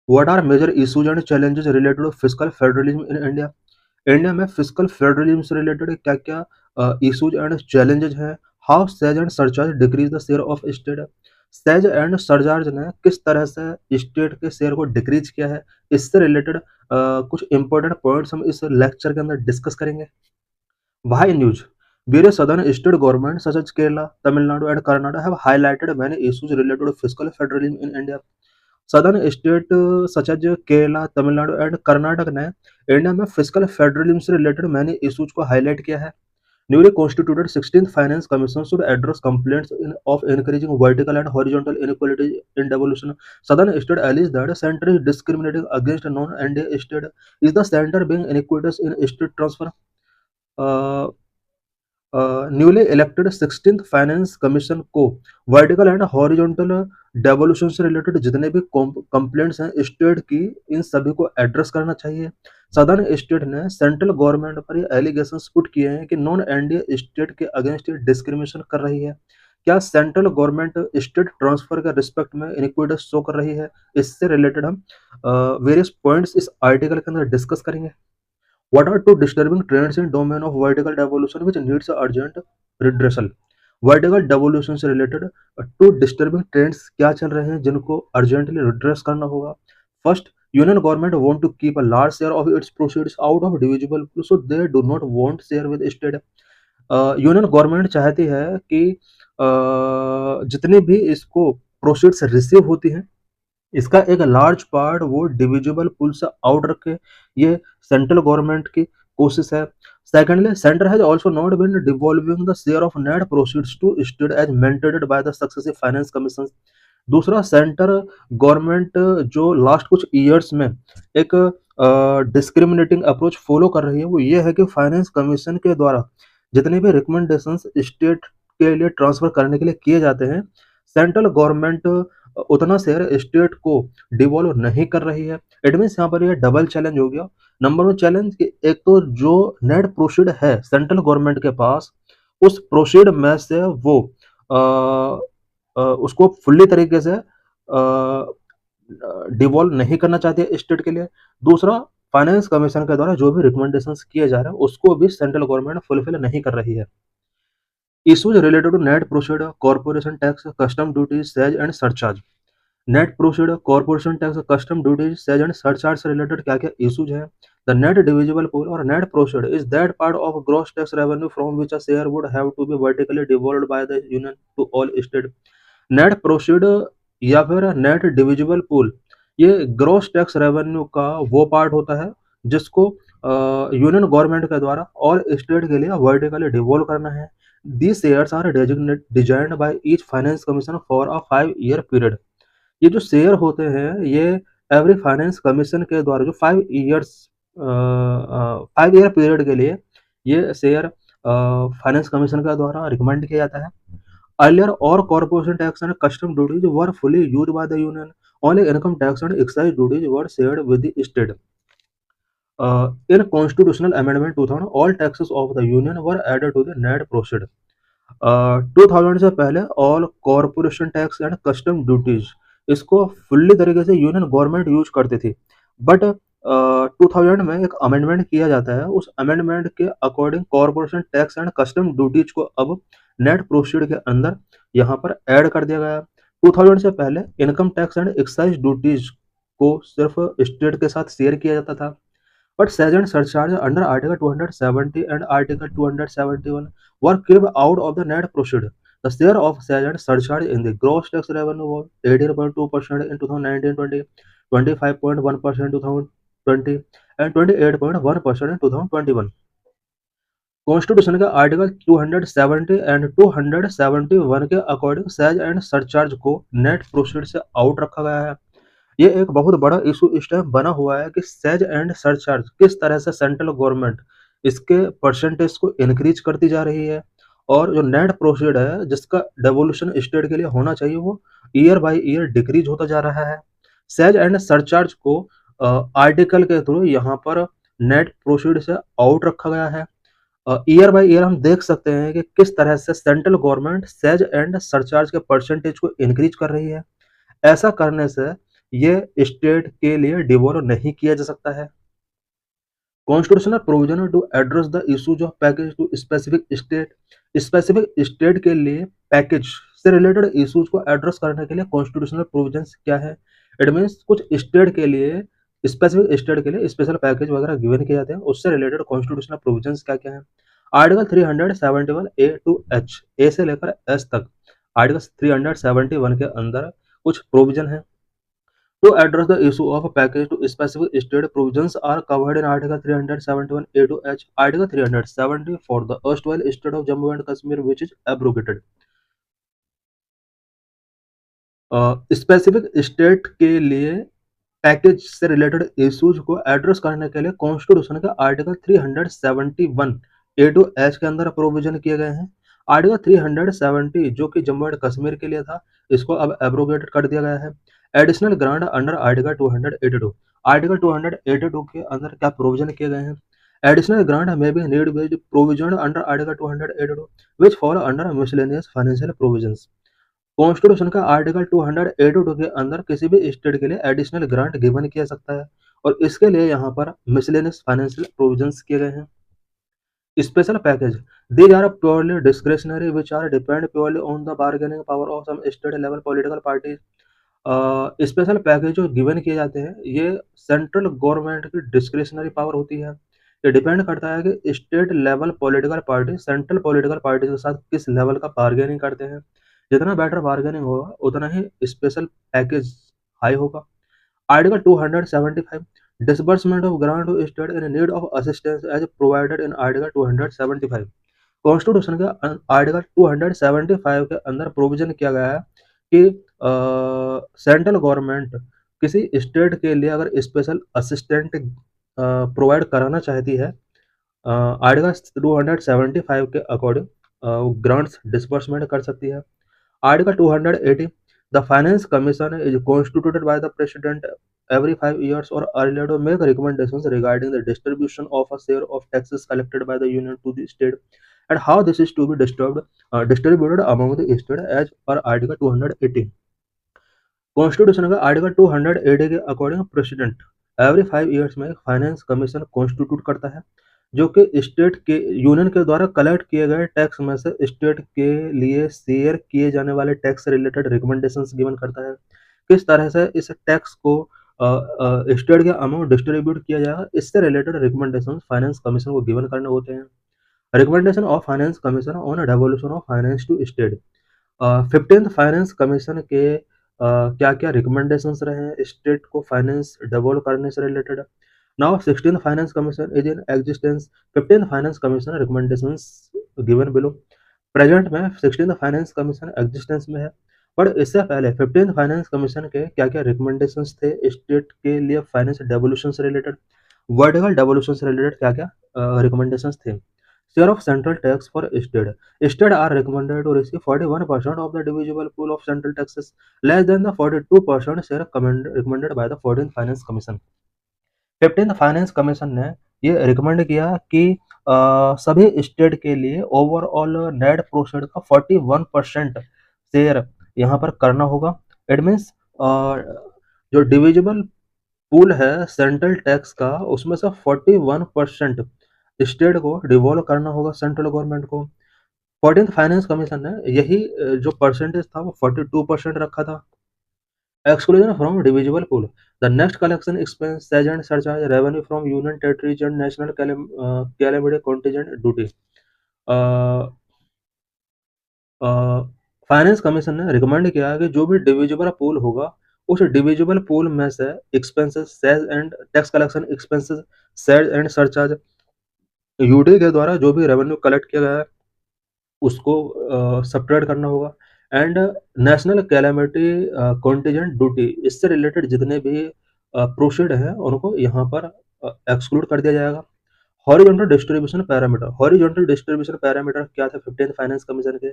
What are major issues and challenges related to fiscal federalism in India? India में fiscal federalism से related क्या-क्या issues and challenges हैं? How cess and surcharge decrease the share of state? Cess and surcharge ने किस तरह से state के share को डिक्रीज किया है? इससे रिलेटेड कुछ इंपॉर्टेंट पॉइंट्स हम इस लेक्चर के अंदर डिस्कस करेंगे। Why news? Various southern state governments such as Kerala, Tamil Nadu, and Karnataka have highlighted many issues related to fiscal federalism in India. Southern state such as Kerala, Tamil Nadu and Karnataka ने India में fiscal federalism से related मैंने issues को highlight किया है। Newly constituted 16th Finance Commission should address complaints of increasing vertical and horizontal inequality in devolution. Southern state alleged that the center is discriminating against non-NDA state. Is the center being inequitous in state transfer? Uh, newly elected 16th finance commission को vertical and horizontal devolution से related जितने भी complaints हैं state की, इन सभी को address करना चाहिए। सदर्न स्टेट ने सेंट्रल गवर्नमेंट पर ये एलिगेशंस पुट किए हैं कि नॉन एनडीए स्टेट के अगेंस्ट डिस्क्रिमिनेशन कर रही है। क्या सेंट्रल गवर्नमेंट स्टेट ट्रांसफर के रिस्पेक्ट में इनइक्विटी शो कर रही है? इससे रिलेटेड हम वेरियस पॉइंट्स इस आर्टिकल के अंदर डिस्कस करेंगे। What are two disturbing trends in domain of vertical devolution which needs urgent redressal? Vertical devolution से रिलेटेड टू डिस्टर्बिंग ट्रेंड्स क्या चल रहे हैं जिनको अर्जेंटली रिड्रेस करना होगा। First, union government want to keep a large share of its proceeds out of divisible pool, so they do not want share with state. Union government चाहती है कि जितनी भी इसको प्रोसीड्स रिसीव होती हैं इसका एक लार्ज पार्ट वो डिविजिबल पूल से आउट रखे। ये सेंट्रल गवर्नमेंट की कोशिश है। Secondly, centre has also not been devolving the share of net proceeds to state as mandated by the successive finance commission. दूसरा, सेंटर गवर्नमेंट जो लास्ट कुछ ईयर्स में एक डिस्क्रिमिनेटिंग अप्रोच फॉलो कर रही है वो ये है कि फाइनेंस कमीशन के द्वारा जितने भी रिकमेंडेशंस स्टेट के लिए ट्रांसफर करने के लिए किए जाते हैं, सेंट्रल गवर्नमेंट उतना शेयर स्टेट को डिवॉल्व नहीं कर रही है। इट मीन्स यहाँ पर ये डबल चैलेंज हो गया। नंबर वन चैलेंज कि एक तो जो नेट प्रोसीड है सेंट्रल गवर्नमेंट के पास, उस प्रोसीड में से वो उसको फुल्ली तरीके से डिवॉल्व नहीं करना चाहती है स्टेट के लिए। दूसरा, फाइनेंस कमीशन के द्वारा जो भी रिकमेंडेशंस किए जा रहे हैं उसको भी सेंट्रल गवर्नमेंट फुलफिल नहीं कर रही है। Issues related to net proceed, corporation tax, custom duties, cess and surcharge. Net proceed, corporation tax, custom duties, cess and surcharge से रिलेटेड क्या क्या इश्यूज हैं? द नेट डिविजिबल पूल और net proceed is that part of gross tax revenue from which a share would have to be vertically devolved by the union to all state. Net proceed या फिर net divisible pool, ये gross tax revenue का वो part होता है जिसको union government के द्वारा और स्टेट के लिए वर्टिकली डिवॉल्व करना है। These shares are designed by each finance commission for a 5-year period. ये जो शेयर होते हैं ये एवरी फाइनेंस कमीशन के द्वारा जो 5 ईयर पीरियड के लिए ये शेयर फाइनेंस कमीशन के द्वारा रिकमेंड किया जाता है। अर्लियर और corporation tax and custom duties were fully used by the union, only income tax and excise duties were shared with the state. In constitutional amendment 2000, all taxes of the union were added to the net proceed. 2000 से पहले all corporation tax and custom duties इसको fully तरीके से union government use करती थी, but 2000 में एक amendment किया जाता है। उस अमेंडमेंट के according corporation tax and custom duties को अब नेट प्रोसीड के अंदर यहाँ पर ऐड कर दिया गया। 2000 से पहले income tax and excise duties को सिर्फ स्टेट के साथ शेयर किया जाता था, but sage and surcharge under Article 270 and Article 271 were kept out of the net proceed. The share of sage and surcharge in the gross tax revenue was 18.2% in 2019-20, 25.1% in 2020, and 28.1% in 2021. Constitution के article 270 and 271 के according says and surcharge को net proceed से out रखा गया है। ये एक बहुत बड़ा इशू इस टाइम बना हुआ है कि सेज एंड सरचार्ज किस तरह से सेंट्रल गवर्नमेंट इसके परसेंटेज को इंक्रीज करती जा रही है, और जो नेट प्रोसीड है जिसका डेवोल्यूशन स्टेट के लिए होना चाहिए वो ईयर बाय ईयर डिक्रीज होता जा रहा है। सेज एंड सरचार्ज को आर्टिकल के थ्रू यहाँ पर नेट प्रोसीड से आउट रखा गया है। ईयर बाय ईयर हम देख सकते हैं कि किस तरह से central government says and surcharge के परसेंटेज को इंक्रीज कर रही है। ऐसा करने से ये स्टेट के लिए डिवॉल्व नहीं किया जा सकता है। Constitutional provision to address the issues of package to specific state के लिए पैकेज से रिलेटेड इश्यूज को एड्रेस करने के लिए कॉन्स्टिट्यूशनल प्रोविजंस क्या है। इट मीन्स कुछ स्टेट के लिए, स्पेसिफिक स्टेट के लिए स्पेशल पैकेज वगैरह गिवन किए जाते हैं, उससे रिलेटेड कॉन्स्टिट्यूशनल प्रोविजंस क्या क्या है। आर्टिकल 371 ए टू एच, ए से लेकर एच तक आर्टिकल 371 के अंदर कुछ प्रोविजन है। To address the issue of a package to specific state, provisions are covered in Article 371 A to H, Article 370 for the erstwhile state of Jammu and Kashmir, which is abrogated. Specific state के लिए package से related issues को address करने के लिए constitution के article 371 A to H के अंदर प्रोविजन किए गए हैं। आर्टिकल 370 जो कि जम्मू एंड कश्मीर के लिए था, इसको अब एब्रोगेटेड कर दिया गया है। Additional grant under article 282, article 282 के अंदर क्या प्रोविजन किए गए हैं। एडिशनल ग्रांट में भी need based provision under article 282 which follow under miscellaneous financial provisions. Constitution का आर्टिकल 282 के अंदर किसी भी स्टेट के लिए एडिशनल ग्रांट गिवन किया सकता है, और इसके लिए यहाँ पर मिसलेनियस फाइनेंशियल प्रोविजंस किए गए हैं। Special package, these are purely discretionary which are depend purely on the bargaining power of some state level political parties। Special package जो गिवन किए जाते हैं, ये सेंट्रल गवर्नमेंट की डिस्क्रिशनरी पावर होती है। ये डिपेंड करता है कि state level political party central political party के साथ किस लेवल का बार्गेनिंग करते हैं। जितना बेटर बार्गेनिंग होगा उतना ही स्पेशल पैकेज हाई होगा। Article 275, disbursement of grant to state in need of assistance as provided in article 275। Constitution के आर्टिकल 275 के अंदर प्रोविजन किया गया है कि सेंट्रल गवर्नमेंट किसी स्टेट के लिए अगर स्पेशल असिस्टेंट प्रोवाइड कराना चाहती है, आर्टिकल 275 के अकॉर्डिंग ग्रांट्स डिसबर्समेंट कर सकती है। Article 280, the finance commission is constituted by the president every 5 years or earlier to make recommendations regarding the distribution of a share of taxes collected by the union to the state and how this is to be distributed among the state as per article 280। Constitution का article 280 के according president every 5 years में finance commission constitute करता है, जो कि state के union के द्वारा कलेक्ट किए गए टैक्स में से स्टेट के लिए शेयर किए जाने वाले टैक्स से रिलेटेड रिकमेंडेशंस गिवन करता है। किस तरह से इस टैक्स को स्टेट के अमाउंट डिस्ट्रीब्यूट किया जाएगा, इससे रिलेटेड रिकमेंडेशंस फाइनेंस कमीशन को गिवन करने होते हैं। Recommendation of finance commission on devolution of finance to state. 15th finance commission के क्या क्या रिकमेंडेशंस रहे हैं स्टेट को फाइनेंस डेवलप करने से related. Now 16th finance commission is in existence. 15th finance commission recommendations given below. Present में 16th finance commission existence में है, पर इससे पहले 15th फाइनेंस कमीशन के क्या क्या रिकमेंडेशंस थे स्टेट के लिए फाइनेंस डेवोल्यूशन से रिलेटेड, वर्टिकल डेवोल्यूशन से रिलेटेड क्या क्या रिकमेंडेशंस थे। Share of central tax for state. State are recommended to receive 41% of the divisible pool of central taxes, less than the 42% share recommended by the 14th Finance Commission। 15th finance commission ने ये recommend किया कि सभी state के लिए overall net profit का 41% share यहाँ पर करना होगा। इट मीन्स जो डिविजिबल पूल है सेंट्रल टैक्स का, उसमें से 41% स्टेट को डिवॉल्व करना होगा सेंट्रल गवर्नमेंट को। 14th फाइनेंस कमीशन ने यही जो परसेंटेज था वो 42% रखा था। Exclusion from divisible pool, the next collection expense and surcharge revenue from union territories and national calamity contingent duty. Finance commission ने रिकमेंड किया है कि जो भी डिविजिबल पूल होगा, उस डिविजिबल पूल में से expenses says and tax collection expenses says and surcharge UT के द्वारा जो भी रेवेन्यू कलेक्ट किया गया है उसको सब्ट्रैक्ट करना होगा। And national calamity contingent duty, इससे रिलेटेड जितने भी प्रोसीड हैं उनको यहाँ पर एक्सक्लूड कर दिया जाएगा। Horizontal distribution parameter, horizontal distribution parameter क्या थे 15th फाइनेंस कमीशन के।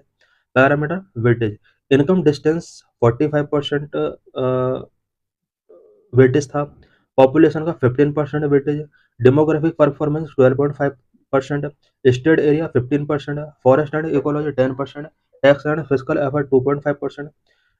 Parameter weightage, income distance 45% weightage था, पॉपुलेशन का 15% weightage, demographic performance 12.5%, state area 15%, forest and ecology 10%, tax and physical effort 2.5%,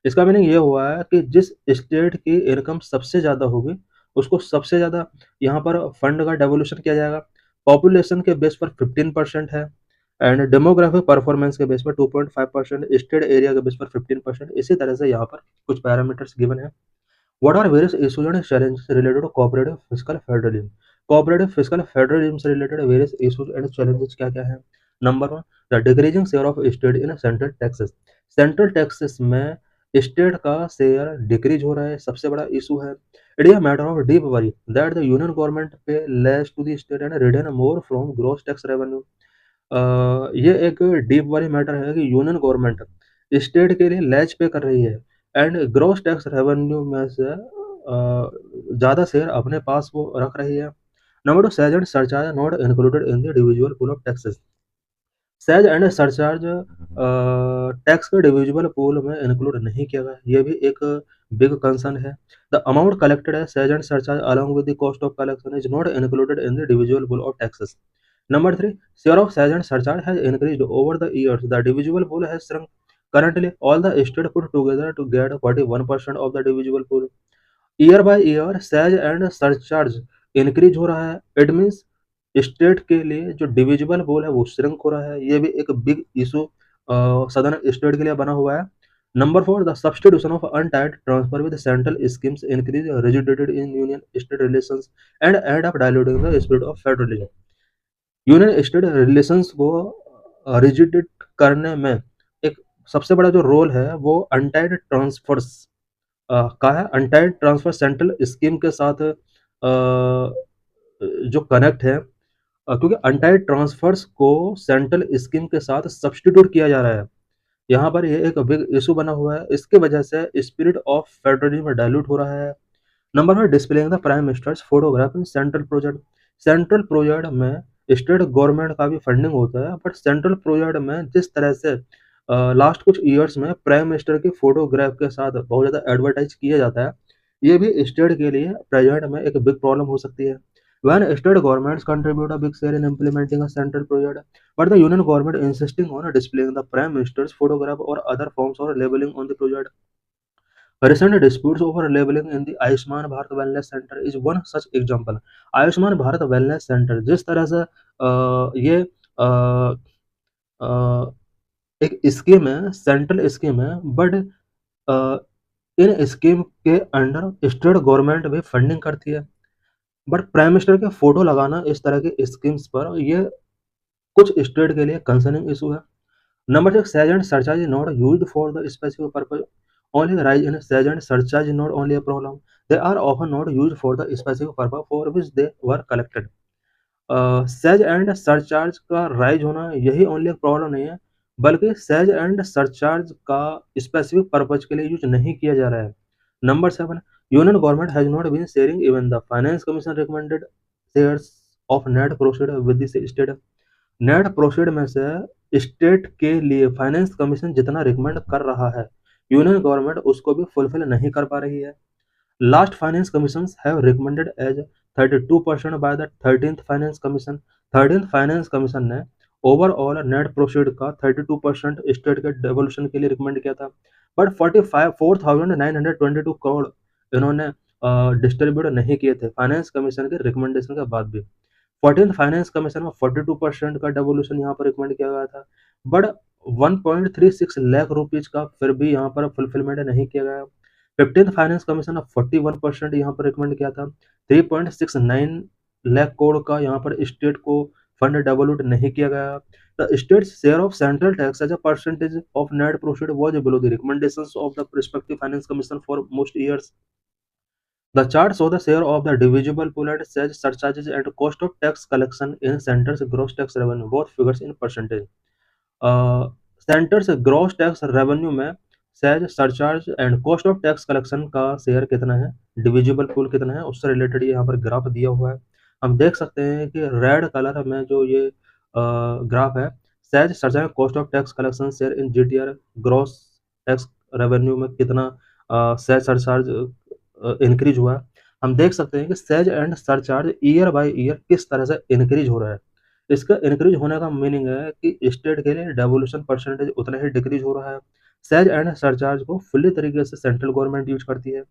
इसका मीनिंग ये हुआ है कि जिस स्टेट की इनकम सबसे ज़्यादा होगी, उसको सबसे ज़्यादा यहाँ पर फंड का डेवोल्यूशन किया जाएगा। पॉपुलेशन के बेस पर 15% है एंड डेमोग्राफिक परफॉर्मेंस के बेस पर 2.5%, स्टेट एरिया के बेस पर 15%। इसी तरह से यहाँ पर कुछ पैरामीटर्स गिवन है। What are various issues and challenges related to cooperative fiscal federalism? Cooperative fiscal federalism से related various issues and challenges क्या-क्या हैं? Number one, the decreasing share of state in central taxes. Central taxes में state का share decrease हो रहा है, सबसे बड़ा इशू है। It is a matter of deep worry that the union government pay less to the state and retain more from gross tax revenue. ये एक डीप वाली मैटर है कि यूनियन गवर्नमेंट स्टेट के लिए लेज पे कर रही है एंड ग्रॉस टैक्स रेवेन्यू में से ज़्यादा शेयर अपने पास वो रख रही है। Number two, says and surcharge not included in the individual pool of taxes. Says and surcharge tax के डिविजिबल पूल में इंक्लूड नहीं किया गया, ये भी एक बिग कंसर्न है। द अमाउंट कलेक्टेड है says and surcharge along with the cost of collection is not included in the divisible pool of taxes. Number three, share of sales and surcharge has increased over the years. The divisible pool has shrunk. Currently, all the states put together to get 41% of the divisible pool. Year by year, sales and surcharge increase हो रहा है. It means state के लिए जो divisible पोल है वो shrink हो रहा है। ये भी एक बिग इशू सदर्न स्टेट के लिए बना हुआ है। Number four, the substitution of untied transfer with central schemes increase rigidity in union state relations and and up diluting the spirit of federalism. Union state relations को रिजिडिट करने में एक सबसे बड़ा जो रोल है वो अनटाइड ट्रांसफर्स का है। अनटाइड ट्रांसफर सेंट्रल स्कीम के साथ जो कनेक्ट है, क्योंकि अनटाइड ट्रांसफर्स को सेंट्रल स्कीम के साथ सब्स्टिट्यूट किया जा रहा है। यहाँ पर ये एक बिग इशू बना हुआ है। इसके वजह से स्पिरिट ऑफ फेडरलिज्म डाइल्यूट हो रहा है। Number one, displaying the prime ministers photograph in central project. Central project में स्टेट गवर्नमेंट का भी फंडिंग होता है, बट सेंट्रल प्रोजेक्ट में जिस तरह से लास्ट कुछ ईयर्स में प्राइम मिनिस्टर की फोटोग्राफ के साथ बहुत ज़्यादा एडवर्टाइज किया जाता है, ये भी स्टेट के लिए प्रेजेंट में एक बिग प्रॉब्लम हो सकती है। When state governments contribute a big share in implementing a central project, but the union government insisting on displaying the prime minister's photograph or other forms or labeling on the project. Recent disputes over labeling in the Ayushman Bharat wellness centre is one such example. Ayushman Bharat wellness centre जिस तरह से ये अ, अ, एक scheme है, central scheme है, but in scheme के under state government भी funding करती है। बट प्राइम मिनिस्टर के फोटो लगाना इस तरह के स्कीम्स पर ये कुछ स्टेट के लिए कंसर्निंग इशू है। Number six, sage and surcharge is not used for the specific purpose. Only rise in sage and surcharge is not only a problem. They are often not used for the specific purpose for which they were collected. Cess and surcharge का rise होना यही only एक problem नहीं है, बल्कि cess and surcharge का specific purpose के लिए यूज नहीं किया जा रहा है। Number seven, union government has not been sharing even the finance commission recommended shares of net proceed with the state. Net proceed में से स्टेट के लिए फाइनेंस कमीशन जितना रिकमेंड कर रहा है, यूनियन गवर्नमेंट उसको भी फुलफिल नहीं कर पा रही है। Last finance commission have recommended as 32% by the 13th finance commission. 13th finance commission ने ओवरऑल नेट प्रोसीड का 32% स्टेट के डेवोल्यूशन के लिए रिकमेंड किया था, बट 4,922 करोड़ इन्होंने डिस्ट्रीब्यूट नहीं किए थे फाइनेंस कमीशन के रिकमेंडेशन के बाद भी। 14th फाइनेंस कमीशन में 42% का डेवोल्यूशन यहाँ पर रिकमेंड किया गया था, बट 1.36 लाख रुपीज का फिर भी यहाँ पर फुलफिलमेंट नहीं किया गया। 15th फाइनेंस कमीशन ने 41% यहाँ पर रिकमेंड किया था। 3.69 लाख करोड़ का यहाँ पर स्टेट को फंड डेवोल्यूट नहीं किया गया। The state share of central tax as a percentage of net proceed was below the recommendations of the respective finance commission for most years. The chart shows the share of the divisible pool and sales surcharges and cost of tax collection in centers gross tax revenue, both figures in percentage. Centre's gross tax revenue में cess surcharge and cost of tax collection का share कितना है, divisible pool कितना है, उससे related यहाँ पर graph दिया हुआ है। हम देख सकते हैं कि रेड कलर में जो ये ग्राफ है, says surcharge cost of tax collection share in GTR gross tax revenue में कितना सेज सरचार्ज इंक्रीज हुआ है। हम देख सकते हैं कि says and surcharge year by year किस तरह से इंक्रीज हो रहा है। इसका इंक्रीज होने का मीनिंग है कि स्टेट के लिए डेवोल्यूशन परसेंटेज उतना ही डिक्रीज हो रहा है। सेज एंड सरचार्ज को फुल्ली तरीके से सेंट्रल गवर्नमेंट यूज़ करती है।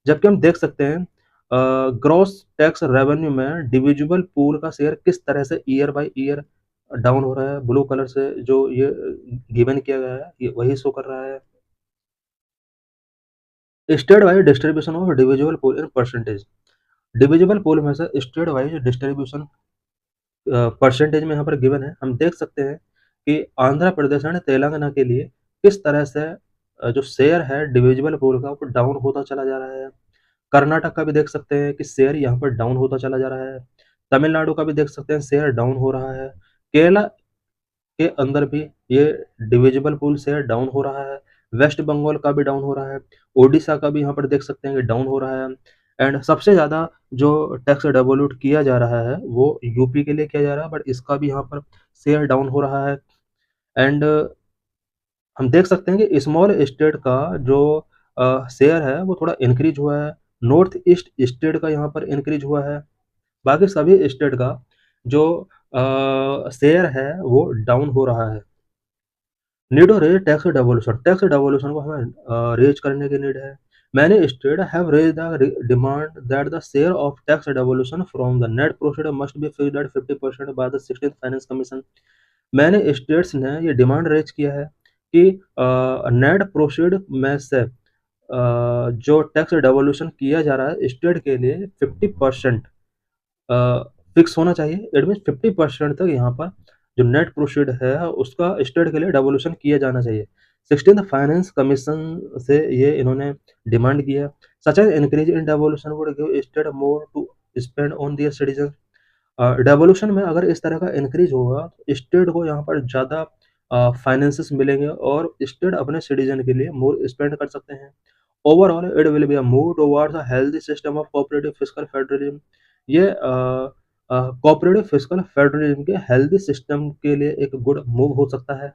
जबकि हम देख सकते हैं ग्रॉस टैक्स रेवेन्यू में डिविजिबल पूल का शेयर किस तरह से ईयर बाय ईयर डाउन हो रहा है। ब्लू कलर से जो ये गिवन किया गया है, ये वही शो कर रहा है। State wise distribution of divisible pool in percentage. Divisible pool में से स्टेट वाइज डिस्ट्रीब्यूशन परसेंटेज में यहाँ पर गिवन है। हम देख सकते हैं कि आंध्र प्रदेश एंड तेलंगाना के लिए किस तरह से जो शेयर है डिविजिबल पूल का वो डाउन होता चला जा रहा है। कर्नाटक का भी देख सकते हैं कि शेयर यहाँ पर डाउन होता चला जा रहा है। तमिलनाडु का भी देख सकते हैं शेयर डाउन हो रहा है। केरला के अंदर भी ये डिविजिबल पूल शेयर डाउन हो रहा है। वेस्ट बंगाल का भी डाउन हो रहा है। ओडिशा का भी यहाँ पर देख सकते हैं कि डाउन हो रहा है। एंड सबसे ज़्यादा जो टैक्स डेवोल्यूट किया जा रहा है वो यूपी के लिए किया जा रहा है, बट इसका भी यहाँ पर शेयर डाउन हो रहा है। एंड हम देख सकते हैं कि स्मॉल स्टेट का जो शेयर है वो थोड़ा इंक्रीज हुआ है। नॉर्थ ईस्ट स्टेट का यहाँ पर इंक्रीज हुआ है। बाकी सभी स्टेट का जो शेयर है वो डाउन हो रहा है। Need of raise tax devolution. Tax devolution को हमें रेज करने की नीड है। Many state have raise the demand that the share of tax devolution from the net proceed must be fixed at 50% by the 16th finance commission. Many states ने ये demand raise किया है कि net proceed में से जो tax devolution किया जा रहा है स्टेट के लिए 50% फिक्स होना चाहिए। इट मीन्स 50% तक यहाँ पर जो नेट प्रोसीड है उसका स्टेट के लिए डेवोल्यूशन किया जाना चाहिए। 16th फाइनेंस कमीशन से ये इन्होंने डिमांड किया। Such as increase in devolution would give state more to spend on their citizen. Devolution में अगर इस तरह का इंक्रीज होगा तो स्टेट को यहाँ पर ज़्यादा फाइनेंसेस मिलेंगे और स्टेट अपने सिटीजन के लिए मोर स्पेंड कर सकते हैं। Overall it will be a move towards a healthy system of cooperative fiscal federalism. ये कोऑपरेटिव फिस्कल फेडरलिज्म के हेल्दी सिस्टम के लिए एक गुड मूव हो सकता है।